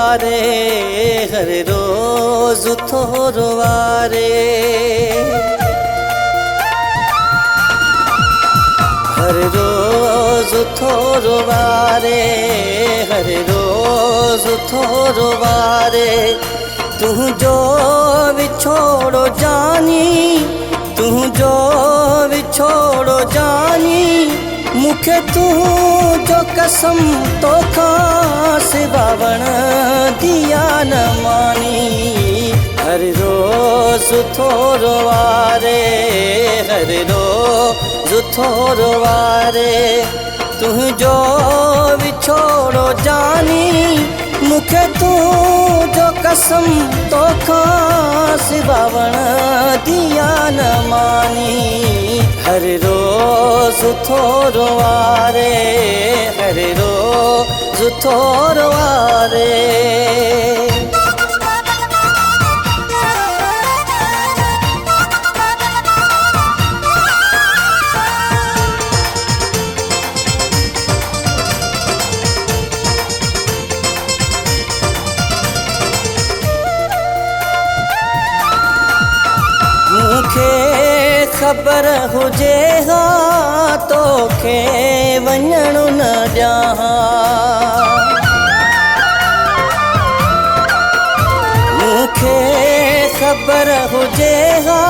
वारे हर रोज थोरो वारे हर रोज थोरो वारे हर रोज थोरो वारे तुझो विछोड़ो जानी तुझो विछोड़ो जानी मुखे तुझो कसम तो खां सिवावण दिया न मानी हर रोज थोरो वारे हर रोज थोरो वारे तुझो विछोड़ो जानी मुखे तुझो कसम तो खां सिवावण दिया न मानी हर रोज थोरो वारे हर रोज थोरो वारे मुखे खबर हुजे हा तोखे वञणु न ॾियां मुखे खबर हुजे हा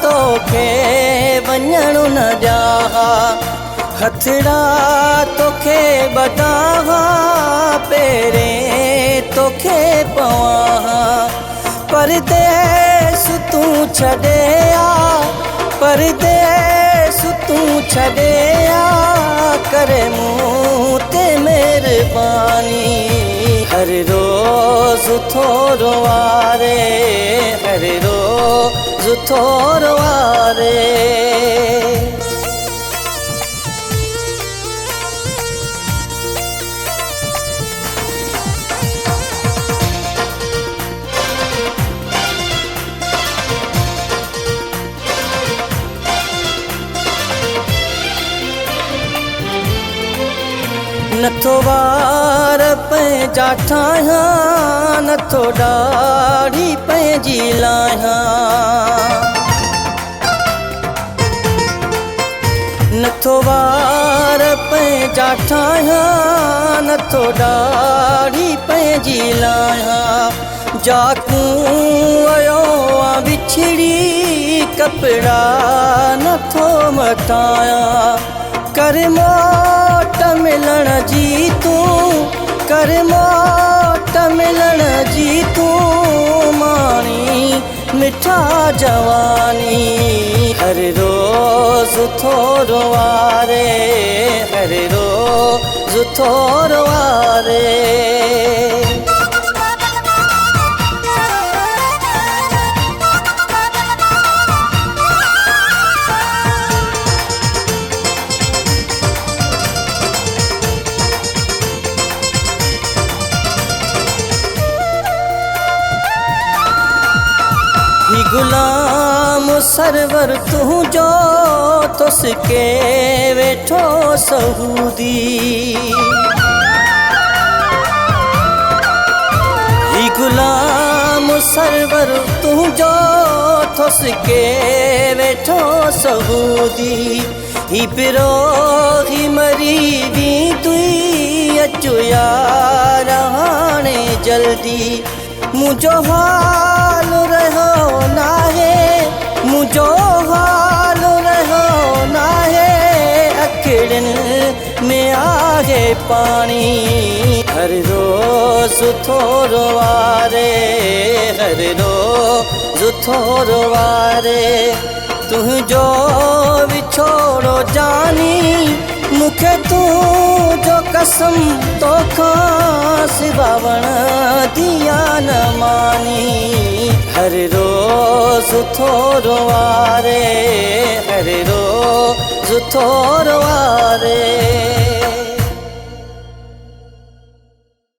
तोखे वञणु न ॾियां हथड़ा तोखे ॿधां पहिरें तोखे पवां परदेस तूं छॾे आ परदेस तूं छॾे आ करे मूं ते महिरबानी हर रोज थोरो वारे हर रोज थोरो वारे नथो वार पंहिंजा ठाहियां नथो ॾाढ़ी पंहिंजी लाहियां नथो वार पंहिंजा ठाहियां नथो ॾाढ़ी पंहिंजी लाहियां जाकूं वियो आ बिछड़ी कपिड़ा नथो मटायां कर मोट मिलण जी तूं कर मोट मिलण जी तूं माणी मिठा जवानी हर रोज थोरो वारे हर रोज थोरो वारे गुलाम सरवर तुझो तुसके वेठो सहूदी ही गुलाम सरवर तुझो तुसके वेठो सहूदी ही पिरो ही मरी दी तुई अचो यार हाणे जल्दी मुझो हाल रहो नाहे मुझो हाल रहो नाहे अखिड़िन में आहे पानी हर रोज थोरो वारे हर रोज थोरो वारे तुझो विछोड़ो जानी मुखे तुझो कसम तो खां सिवावण दिया न मानी हर रोज थोरो वारे हर रोज थोरो वारे